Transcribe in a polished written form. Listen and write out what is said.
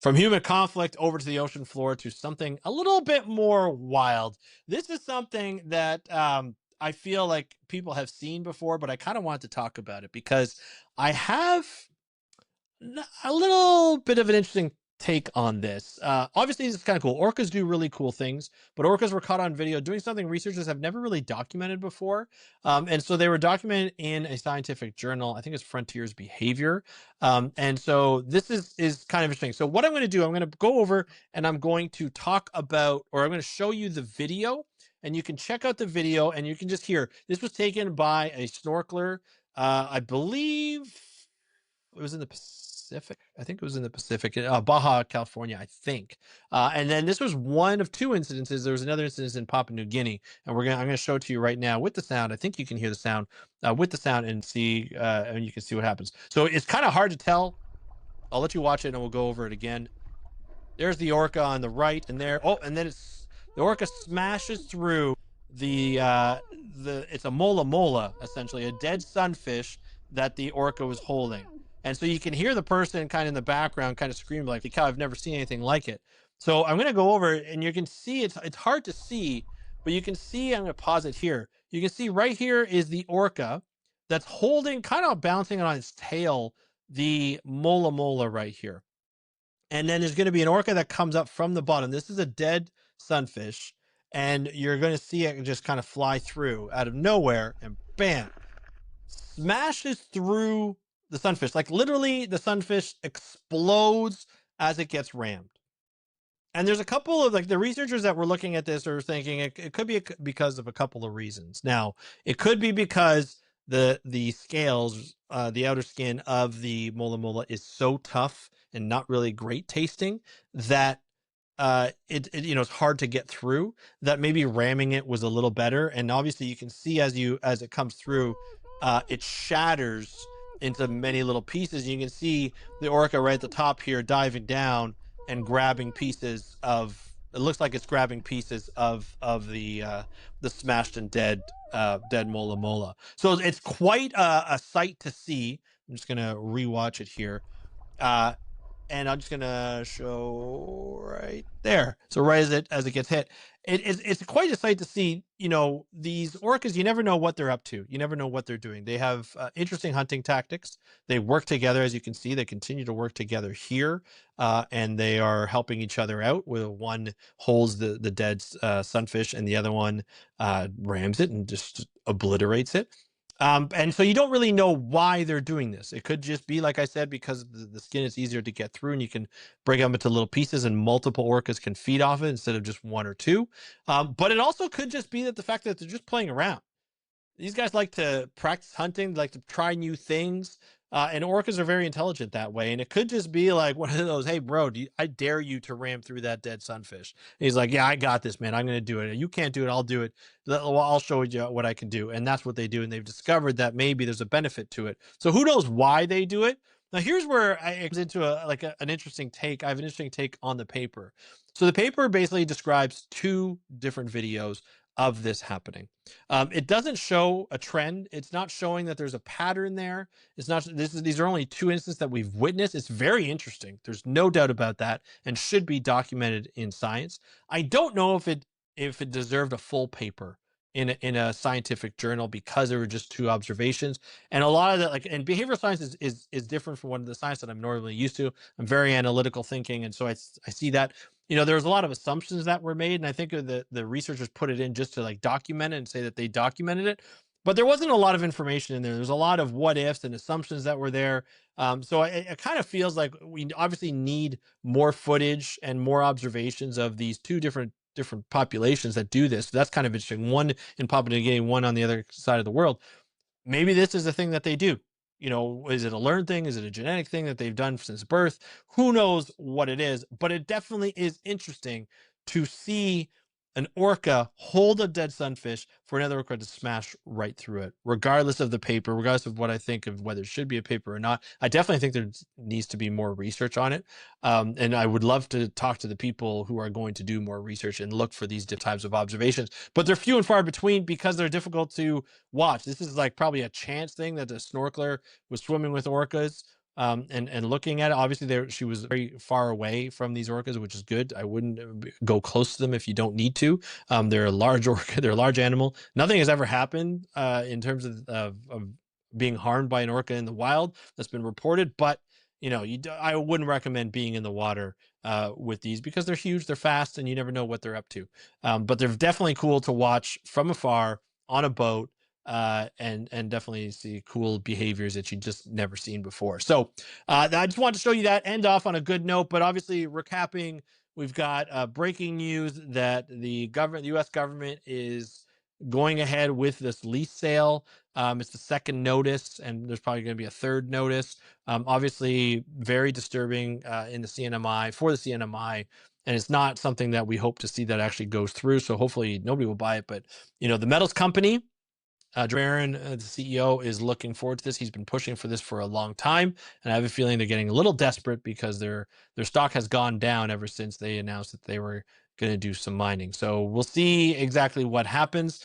From human conflict over to the ocean floor to something a little bit more wild. This is something that I feel like people have seen before, but I kind of want to talk about it because I have a little bit of an interesting take on this. Obviously, this is kind of cool. Orcas do really cool things, but orcas were caught on video doing something researchers have never really documented before. And so they were documented in a scientific journal. I think it's Frontiers Behavior. And so this is kind of interesting. So what I'm going to do, I'm going to go over and I'm going to talk about, or I'm going to show you the video, and you can check out the video and you can just hear this was taken by a snorkeler. I believe it was in the Pacific. I think it was in the Pacific, Baja, California, I think. And then this was one of two incidences. There was another incident in Papua New Guinea, and I'm gonna show it to you right now with the sound. I think you can hear the sound with the sound and see, and you can see what happens. So it's kind of hard to tell. I'll let you watch it, and we'll go over it again. There's the orca on the right, and there. Oh, and then the orca smashes through it's a mola essentially, a dead sunfish that the orca was holding. And so you can hear the person kind of in the background kind of scream like, cow, I've never seen anything like it. So I'm going to go over it, and you can see it's hard to see, but you can see, I'm going to pause it here. You can see right here is the orca that's holding, kind of bouncing on its tail, the mola right here. And then there's going to be an orca that comes up from the bottom. This is a dead sunfish, and you're going to see it just kind of fly through out of nowhere, and bam, smashes through the sunfish. Like literally, the sunfish explodes as it gets rammed. And there's a couple of, like, the researchers that were looking at this are thinking it could be because of a couple of reasons. Now, it could be because the scales, the outer skin of the mola is so tough and not really great tasting that it's hard to get through, that maybe ramming it was a little better. And obviously you can see as it comes through, it shatters into many little pieces. You can see the orca right at the top here diving down and grabbing pieces of, it looks like it's grabbing pieces of the smashed and dead mola. So it's quite a sight to see. I'm just gonna rewatch it here. And I'm just gonna show right there. So right as it gets hit, it's quite a sight to see. These orcas, you never know what they're up to. You never know what they're doing. They have interesting hunting tactics. They work together, as you can see. They continue to work together here, and they are helping each other out. Where one holds the dead sunfish, and the other one rams it and just obliterates it. And so you don't really know why they're doing this. It could just be, like I said, because the skin is easier to get through, and you can break them into little pieces, and multiple orcas can feed off it instead of just one or two. But it also could just be that the fact that they're just playing around. These guys like to practice hunting, like to try new things. And orcas are very intelligent that way. And it could just be like one of those, hey, bro, I dare you to ram through that dead sunfish. And he's like, yeah, I got this, man. I'm going to do it. You can't do it. I'll do it. I'll show you what I can do. And that's what they do. And they've discovered that maybe there's a benefit to it. So who knows why they do it? Now, here's where it comes into an interesting take. I have an interesting take on the paper. So the paper basically describes two different videos of this happening. It doesn't show a trend. It's not showing that there's a pattern there. It's not. These are only two instances that we've witnessed. It's very interesting. There's no doubt about that, and should be documented in science. I don't know if it deserved a full paper in a scientific journal because there were just two observations. And a lot of that, like, and behavioral science is different from one of the science that I'm normally used to. I'm very analytical thinking, and so I see that. There's a lot of assumptions that were made, and I think the researchers put it in just to like document it and say that they documented it. But there wasn't a lot of information in there. There's a lot of what ifs and assumptions that were there. So it kind of feels like we obviously need more footage and more observations of these two different populations that do this. So that's kind of interesting. One in Papua New Guinea, one on the other side of the world. Maybe this is a thing that they do. Is it a learned thing? Is it a genetic thing that they've done since birth? Who knows what it is, but it definitely is interesting to see an orca hold a dead sunfish for another orca to smash right through it, regardless of the paper, regardless of what I think of whether it should be a paper or not. I definitely think there needs to be more research on it. And I would love to talk to the people who are going to do more research and look for these types of observations, but they're few and far between because they're difficult to watch. This is like probably a chance thing that the snorkeler was swimming with orcas. and looking at it. Obviously, she was very far away from these orcas, which is good. I wouldn't go close to them if you don't need to. They're a large orca, they're a large animal. Nothing has ever happened in terms of being harmed by an orca in the wild that's been reported, but I wouldn't recommend being in the water with these because they're huge, they're fast, and you never know what they're up to. But they're definitely cool to watch from afar on a boat, and definitely see cool behaviors that you just never seen before. So I just wanted to show you that, end off on a good note. But obviously, recapping, we've got breaking news that the U.S. government is going ahead with this lease sale. It's the second notice, and there's probably going to be a third notice. Obviously, very disturbing in the CNMI for the CNMI. And it's not something that we hope to see that actually goes through. So hopefully nobody will buy it. But the metals company, Aaron, the CEO, is looking forward to this. He's been pushing for this for a long time, and I have a feeling they're getting a little desperate because their stock has gone down ever since they announced that they were going to do some mining. So we'll see exactly what happens.